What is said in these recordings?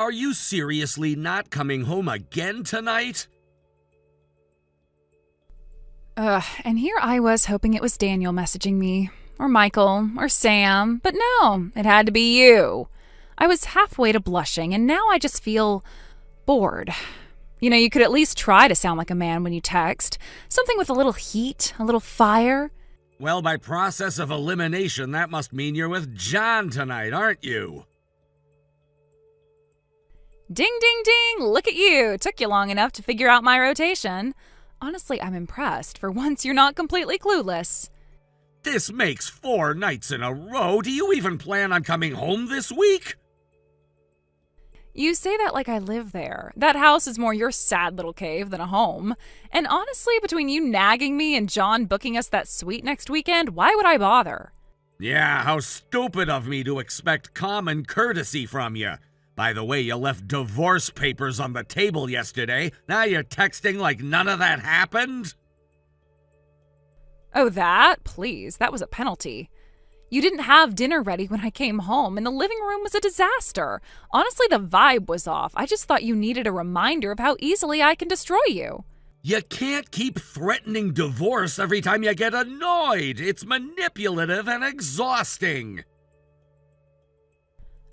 Are you seriously not coming home again tonight? And here I was hoping it was Daniel messaging me, or Michael, or Sam, but no, it had to be you. I was halfway to blushing, and now I just feel bored. You know, you could at least try to sound like a man when you text. Something with a little heat, a little fire. Well, by process of elimination, that must mean you're with John tonight, aren't you? Ding, ding, ding! Look at you! Took you long enough to figure out my rotation. Honestly, I'm impressed. For once, you're not completely clueless. This makes 4 nights in a row. Do you even plan on coming home this week? You say that like I live there. That house is more your sad little cave than a home. And honestly, between you nagging me and John booking us that suite next weekend, why would I bother? Yeah, how stupid of me to expect common courtesy from you. By the way, you left divorce papers on the table yesterday. Now you're texting like none of that happened? Oh, that? Please, that was a penalty. You didn't have dinner ready when I came home, and the living room was a disaster. Honestly, the vibe was off. I just thought you needed a reminder of how easily I can destroy you. You can't keep threatening divorce every time you get annoyed. It's manipulative and exhausting.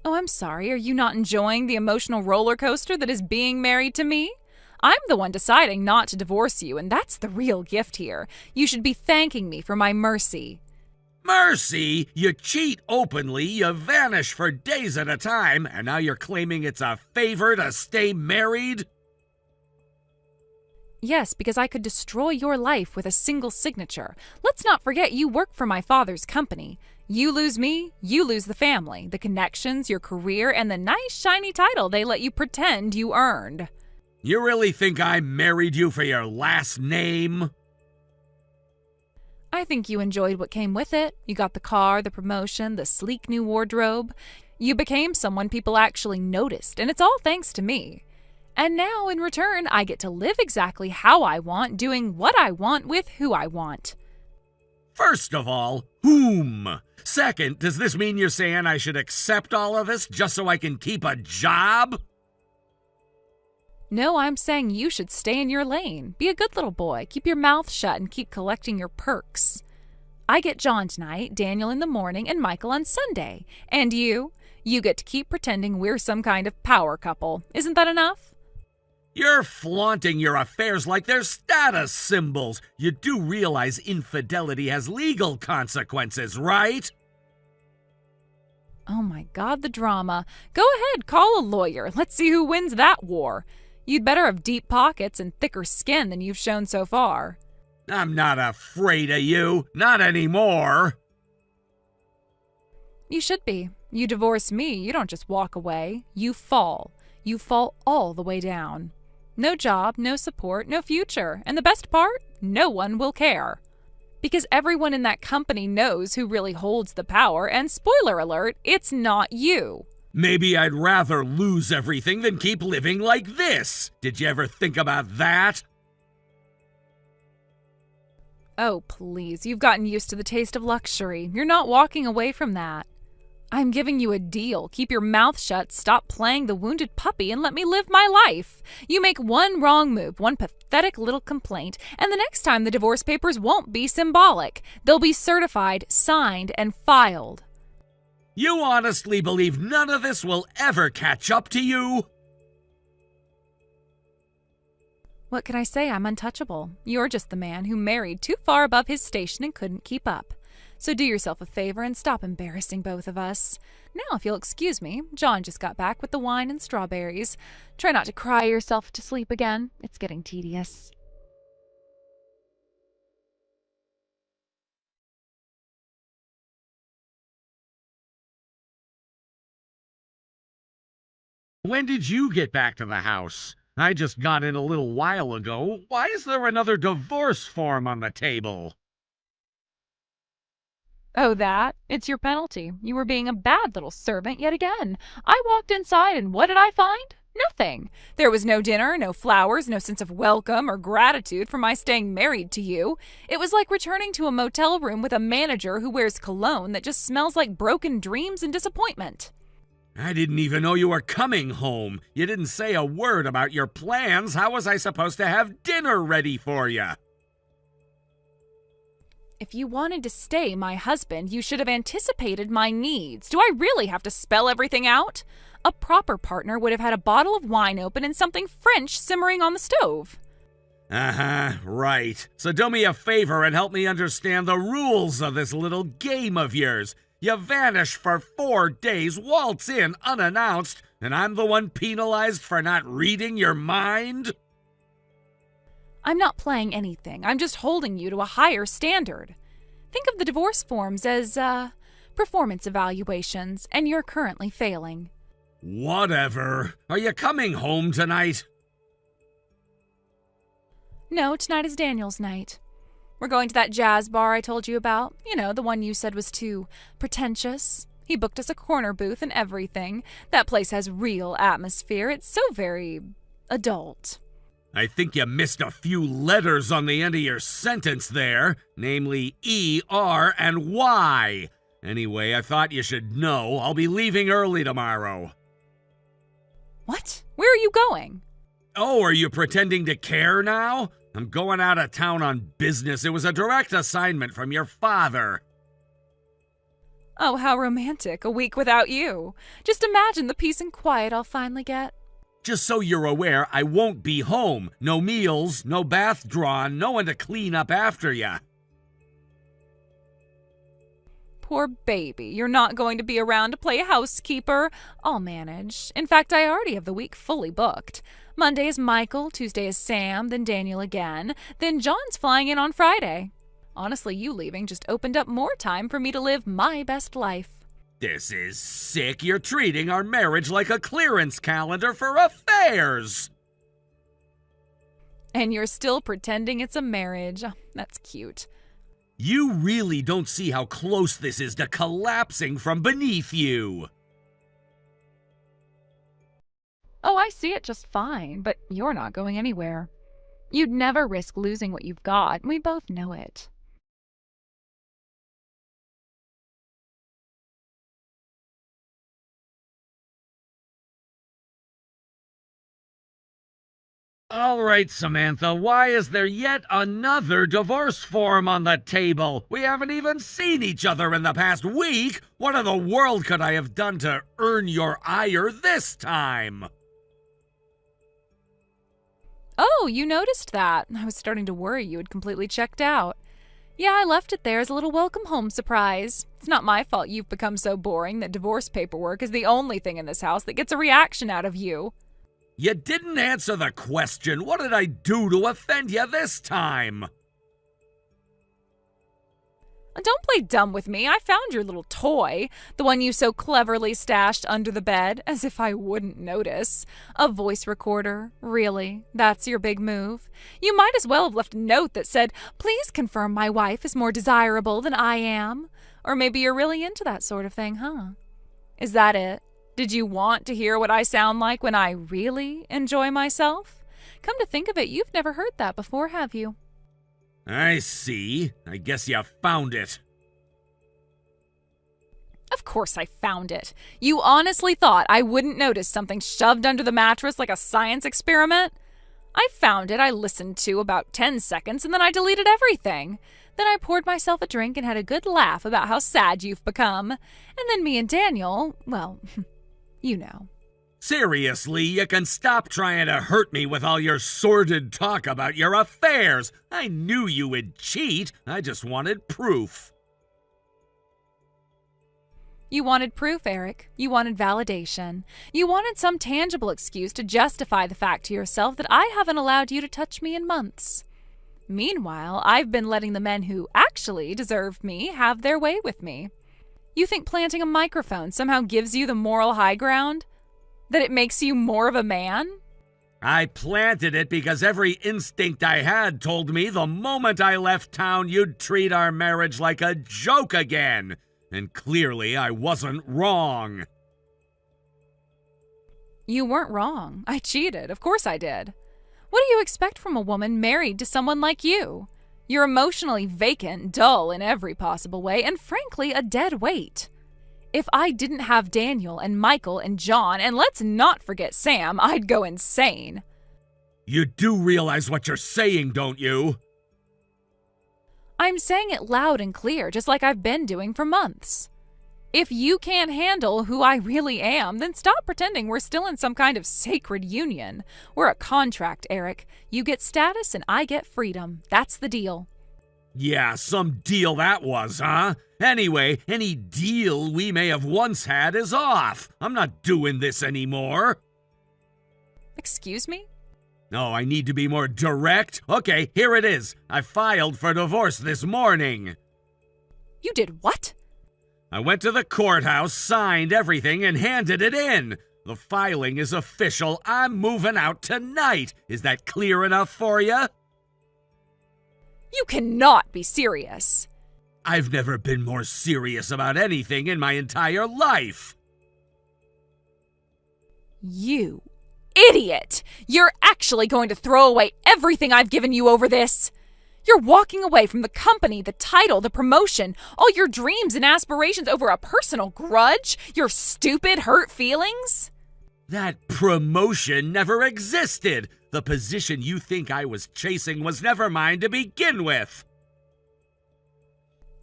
Oh, I'm sorry. Are you not enjoying the emotional roller coaster that is being married to me? I'm the one deciding not to divorce you, and that's the real gift here. You should be thanking me for my mercy. Mercy? You cheat openly, you vanish for days at a time, and now you're claiming it's a favor to stay married? Yes, because I could destroy your life with a single signature. Let's not forget you work for my father's company. You lose me, you lose the family, the connections, your career, and the nice shiny title they let you pretend you earned. You really think I married you for your last name? I think you enjoyed what came with it. You got the car, the promotion, the sleek new wardrobe. You became someone people actually noticed, and it's all thanks to me. And now, in return, I get to live exactly how I want, doing what I want with who I want. First of all, whom? Second, does this mean you're saying I should accept all of this just so I can keep a job? No, I'm saying you should stay in your lane. Be a good little boy. Keep your mouth shut and keep collecting your perks. I get John tonight, Daniel in the morning, and Michael on Sunday. And you? You get to keep pretending we're some kind of power couple. Isn't that enough? You're flaunting your affairs like they're status symbols. You do realize infidelity has legal consequences, right? Oh my God, the drama. Go ahead, call a lawyer. Let's see who wins that war. You'd better have deep pockets and thicker skin than you've shown so far. I'm not afraid of you. Not anymore. You should be. You divorce me, you don't just walk away. You fall. You fall all the way down. No job, no support, no future. And the best part? No one will care. Because everyone in that company knows who really holds the power, and spoiler alert, it's not you. Maybe I'd rather lose everything than keep living like this. Did you ever think about that? Oh, please, you've gotten used to the taste of luxury. You're not walking away from that. I'm giving you a deal. Keep your mouth shut, stop playing the wounded puppy, and let me live my life. You make one wrong move, one pathetic little complaint, and the next time the divorce papers won't be symbolic. They'll be certified, signed, and filed. You honestly believe none of this will ever catch up to you? What can I say? I'm untouchable. You're just the man who married too far above his station and couldn't keep up. So do yourself a favor and stop embarrassing both of us. Now, if you'll excuse me, John just got back with the wine and strawberries. Try not to cry yourself to sleep again. It's getting tedious. When did you get back to the house? I just got in a little while ago. Why is there another divorce form on the table? Oh, that? It's your penalty. You were being a bad little servant yet again. I walked inside and what did I find? Nothing. There was no dinner, no flowers, no sense of welcome or gratitude for my staying married to you. It was like returning to a motel room with a manager who wears cologne that just smells like broken dreams and disappointment. I didn't even know you were coming home. You didn't say a word about your plans. How was I supposed to have dinner ready for you? If you wanted to stay my husband, you should have anticipated my needs. Do I really have to spell everything out? A proper partner would have had a bottle of wine open and something French simmering on the stove. Right. So do me a favor and help me understand the rules of this little game of yours. You vanish for 4 days, waltz in unannounced, and I'm the one penalized for not reading your mind? I'm not playing anything. I'm just holding you to a higher standard. Think of the divorce forms as, performance evaluations, and you're currently failing. Whatever. Are you coming home tonight? No, tonight is Daniel's night. We're going to that jazz bar I told you about. You know, the one you said was too pretentious. He booked us a corner booth and everything. That place has real atmosphere. It's so very adult. I think you missed a few letters on the end of your sentence there, namely E, R, and Y. Anyway, I thought you should know. I'll be leaving early tomorrow. What? Where are you going? Oh, are you pretending to care now? I'm going out of town on business. It was a direct assignment from your father. Oh, how romantic. A week without you. Just imagine the peace and quiet I'll finally get. Just so you're aware, I won't be home. No meals, no bath drawn, no one to clean up after you. Poor baby. You're not going to be around to play housekeeper. I'll manage. In fact, I already have the week fully booked. Monday is Michael, Tuesday is Sam, then Daniel again, then John's flying in on Friday. Honestly, you leaving just opened up more time for me to live my best life. This is sick. You're treating our marriage like a clearance calendar for affairs. And you're still pretending it's a marriage. That's cute. You really don't see how close this is to collapsing from beneath you. Oh, I see it just fine, but you're not going anywhere. You'd never risk losing what you've got. We both know it. All right, Samantha, why is there yet another divorce form on the table? We haven't even seen each other in the past week. What in the world could I have done to earn your ire this time? Oh, you noticed that. I was starting to worry you had completely checked out. Yeah, I left it there as a little welcome home surprise. It's not my fault you've become so boring that divorce paperwork is the only thing in this house that gets a reaction out of you. You didn't answer the question. What did I do to offend you this time? Don't play dumb with me. I found your little toy, the one you so cleverly stashed under the bed, as if I wouldn't notice. A voice recorder. Really? That's your big move? You might as well have left a note that said, "Please confirm my wife is more desirable than I am." Or maybe you're really into that sort of thing, huh? Is that it? Did you want to hear what I sound like when I really enjoy myself? Come to think of it, you've never heard that before, have you? I see. I guess you found it. Of course I found it. You honestly thought I wouldn't notice something shoved under the mattress like a science experiment? I found it, I listened to about 10 seconds, and then I deleted everything. Then I poured myself a drink and had a good laugh about how sad you've become. And then me and Daniel, well, you know. Seriously, you can stop trying to hurt me with all your sordid talk about your affairs. I knew you would cheat. I just wanted proof. You wanted proof, Eric. You wanted validation. You wanted some tangible excuse to justify the fact to yourself that I haven't allowed you to touch me in months. Meanwhile, I've been letting the men who actually deserve me have their way with me. You think planting a microphone somehow gives you the moral high ground? That it makes you more of a man? I planted it because every instinct I had told me the moment I left town you'd treat our marriage like a joke again. And clearly I wasn't wrong. You weren't wrong. I cheated. Of course I did. What do you expect from a woman married to someone like you? You're emotionally vacant, dull in every possible way, and frankly a dead weight. If I didn't have Daniel and Michael and John, and let's not forget Sam, I'd go insane. You do realize what you're saying, don't you? I'm saying it loud and clear, just like I've been doing for months. If you can't handle who I really am, then stop pretending we're still in some kind of sacred union. We're a contract, Eric. You get status and I get freedom. That's the deal. Yeah, some deal that was, huh? Anyway, any deal we may have once had is off. I'm not doing this anymore. Excuse me? No, I need to be more direct. Okay, here it is. I filed for divorce this morning. You did what? I went to the courthouse, signed everything, and handed it in. The filing is official. I'm moving out tonight. Is that clear enough for you? You cannot be serious. I've never been more serious about anything in my entire life. You idiot! You're actually going to throw away everything I've given you over this. You're walking away from the company, the title, the promotion, all your dreams and aspirations over a personal grudge? Your stupid, hurt feelings? That promotion never existed. The position you think I was chasing was never mine to begin with.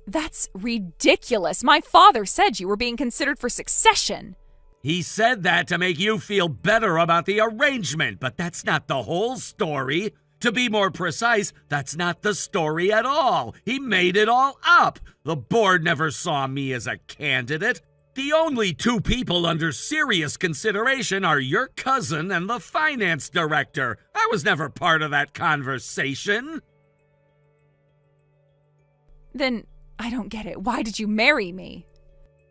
That's ridiculous. My father said you were being considered for succession. He said that to make you feel better about the arrangement, but that's not the whole story. To be more precise, that's not the story at all. He made it all up. The board never saw me as a candidate. The only two people under serious consideration are your cousin and the finance director. I was never part of that conversation. Then I don't get it. Why did you marry me?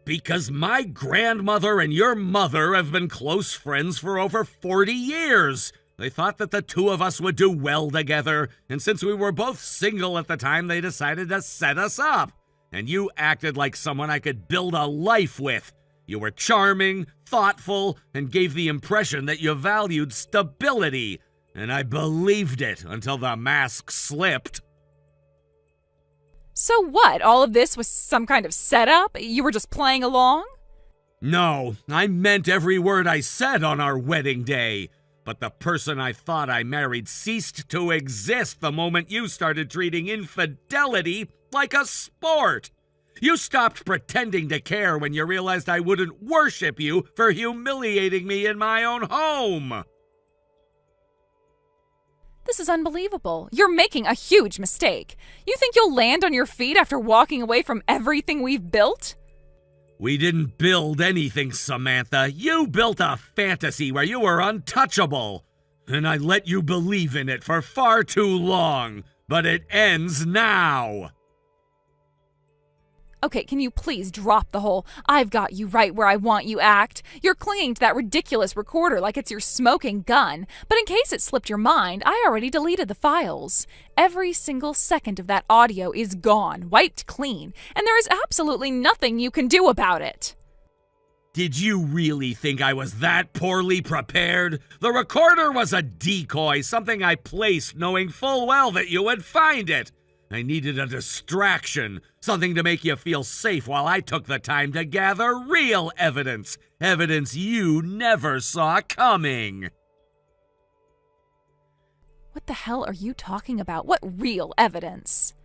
Because my grandmother and your mother have been close friends for over 40 years. They thought that the two of us would do well together, and since we were both single at the time, they decided to set us up. And you acted like someone I could build a life with. You were charming, thoughtful, and gave the impression that you valued stability. And I believed it until the mask slipped. So what? All of this was some kind of setup? You were just playing along? No, I meant every word I said on our wedding day. But the person I thought I married ceased to exist the moment you started treating infidelity like a sport. You stopped pretending to care when you realized I wouldn't worship you for humiliating me in my own home. This is unbelievable. You're making a huge mistake. You think you'll land on your feet after walking away from everything we've built? We didn't build anything, Samantha. You built a fantasy where you were untouchable. And I let you believe in it for far too long. But it ends now. Okay, can you please drop the whole "I've got you right where I want you" act? You're clinging to that ridiculous recorder like it's your smoking gun. But in case it slipped your mind, I already deleted the files. Every single second of that audio is gone, wiped clean, and there is absolutely nothing you can do about it. Did you really think I was that poorly prepared? The recorder was a decoy, something I placed knowing full well that you would find it. I needed a distraction, something to make you feel safe while I took the time to gather real evidence. Evidence you never saw coming. What the hell are you talking about? What real evidence?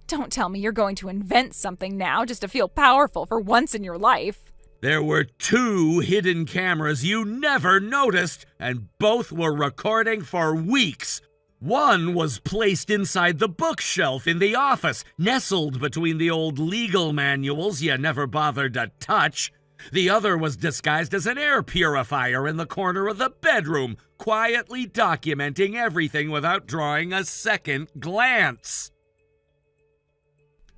Don't tell me you're going to invent something now just to feel powerful for once in your life. There were 2 hidden cameras you never noticed, and both were recording for weeks. One was placed inside the bookshelf in the office, nestled between the old legal manuals you never bothered to touch. The other was disguised as an air purifier in the corner of the bedroom, quietly documenting everything without drawing a second glance.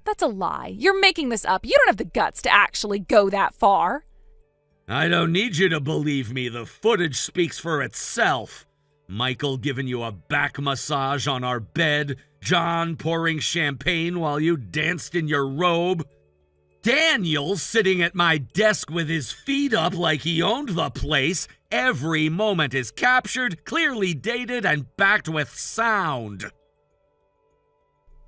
That's a lie. You're making this up. You don't have the guts to actually go that far. I don't need you to believe me. The footage speaks for itself. Michael giving you a back massage on our bed, John pouring champagne while you danced in your robe, Daniel sitting at my desk with his feet up like he owned the place. Every moment is captured, clearly dated, and backed with sound.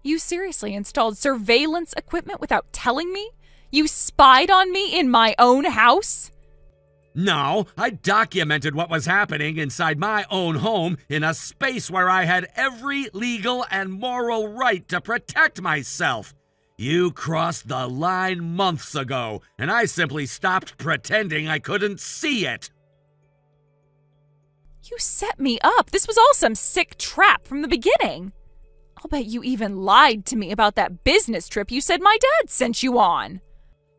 You seriously installed surveillance equipment without telling me? You spied on me in my own house? No, I documented what was happening inside my own home in a space where I had every legal and moral right to protect myself. You crossed the line months ago, and I simply stopped pretending I couldn't see it. You set me up. This was all some sick trap from the beginning. I'll bet you even lied to me about that business trip you said my dad sent you on.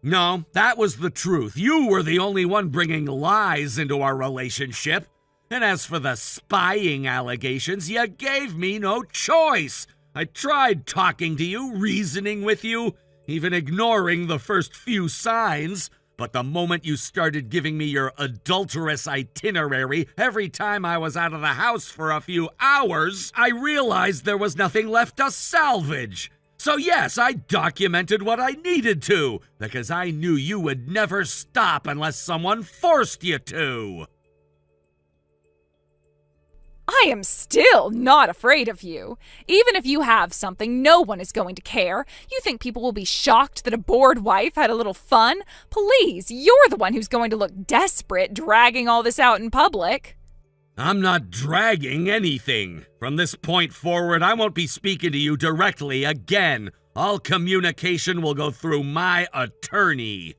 No, that was the truth. You were the only one bringing lies into our relationship. And as for the spying allegations, you gave me no choice. I tried talking to you, reasoning with you, even ignoring the first few signs. But the moment you started giving me your adulterous itinerary every time I was out of the house for a few hours, I realized there was nothing left to salvage. So yes, I documented what I needed to, because I knew you would never stop unless someone forced you to. I am still not afraid of you. Even if you have something, no one is going to care. You think people will be shocked that a bored wife had a little fun? Please, you're the one who's going to look desperate dragging all this out in public. I'm not dragging anything. From this point forward, I won't be speaking to you directly again. All communication will go through my attorney.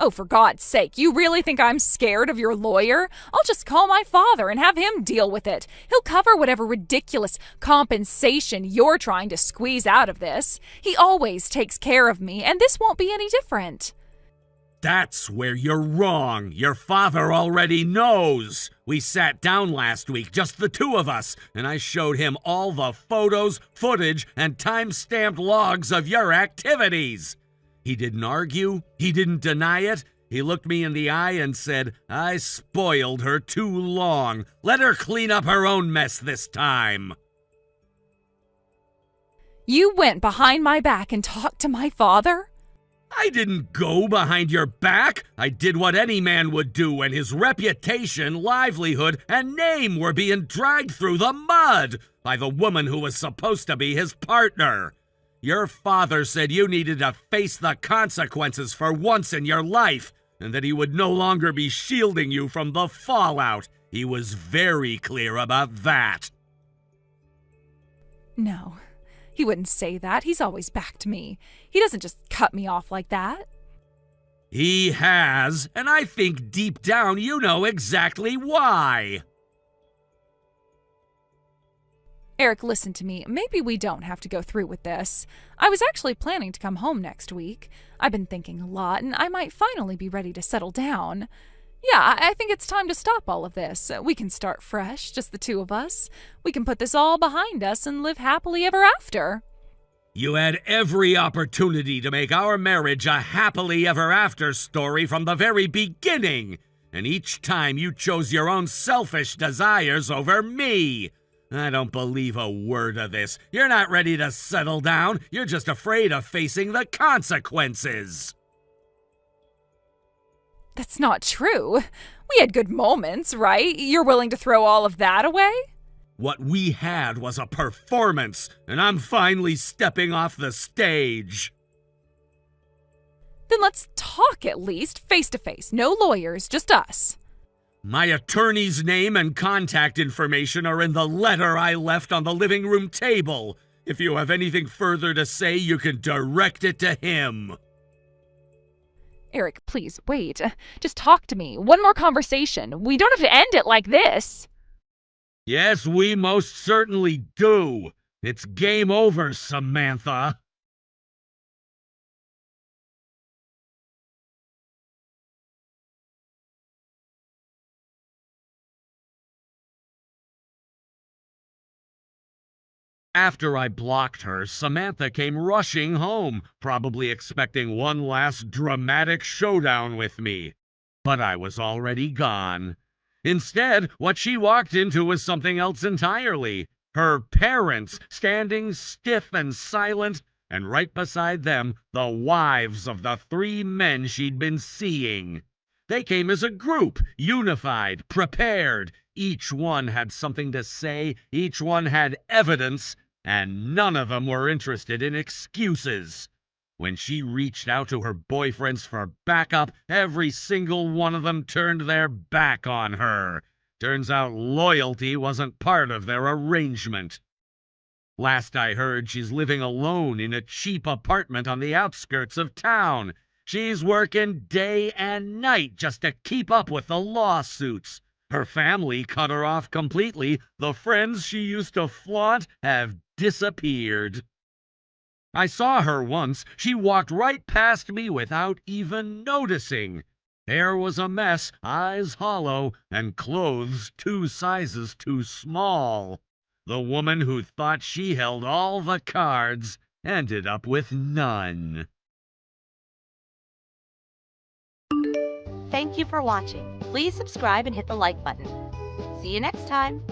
Oh, for God's sake, you really think I'm scared of your lawyer? I'll just call my father and have him deal with it. He'll cover whatever ridiculous compensation you're trying to squeeze out of this. He always takes care of me, and this won't be any different. That's where you're wrong. Your father already knows. We sat down last week, just the two of us, and I showed him all the photos, footage, and time-stamped logs of your activities. He didn't argue. He didn't deny it. He looked me in the eye and said, I spoiled her too long. Let her clean up her own mess this time. You went behind my back and talked to my father? I didn't go behind your back. I did what any man would do when his reputation, livelihood, and name were being dragged through the mud by the woman who was supposed to be his partner. Your father said you needed to face the consequences for once in your life, and that he would no longer be shielding you from the fallout. He was very clear about that. No, he wouldn't say that. He's always backed me. He doesn't just cut me off like that. He has, and I think deep down you know exactly why. Eric, listen to me. Maybe we don't have to go through with this. I was actually planning to come home next week. I've been thinking a lot, and I might finally be ready to settle down. Yeah, I think it's time to stop all of this. We can start fresh, just the two of us. We can put this all behind us and live happily ever after. You had every opportunity to make our marriage a happily ever after story from the very beginning, and each time you chose your own selfish desires over me. I don't believe a word of this. You're not ready to settle down. You're just afraid of facing the consequences. That's not true. We had good moments, right? You're willing to throw all of that away? What we had was a performance, and I'm finally stepping off the stage. Then let's talk at least, face to face. No lawyers, just us. My attorney's name and contact information are in the letter I left on the living room table. If you have anything further to say, you can direct it to him. Eric, please, wait. Just talk to me. One more conversation. We don't have to end it like this. Yes, we most certainly do. It's game over, Samantha. After I blocked her, Samantha came rushing home, probably expecting one last dramatic showdown with me. But I was already gone. Instead, what she walked into was something else entirely. Her parents, standing stiff and silent, and right beside them, the wives of the three men she'd been seeing. They came as a group, unified, prepared. Each one had something to say, each one had evidence, and none of them were interested in excuses. When she reached out to her boyfriends for backup, every single one of them turned their back on her. Turns out loyalty wasn't part of their arrangement. Last I heard, she's living alone in a cheap apartment on the outskirts of town. She's working day and night just to keep up with the lawsuits. Her family cut her off completely. The friends she used to flaunt have disappeared. I saw her once. She walked right past me without even noticing. Hair was a mess, eyes hollow, and clothes 2 sizes too small. The woman who thought she held all the cards ended up with none. Thank you for watching. Please subscribe and hit the like button. See you next time.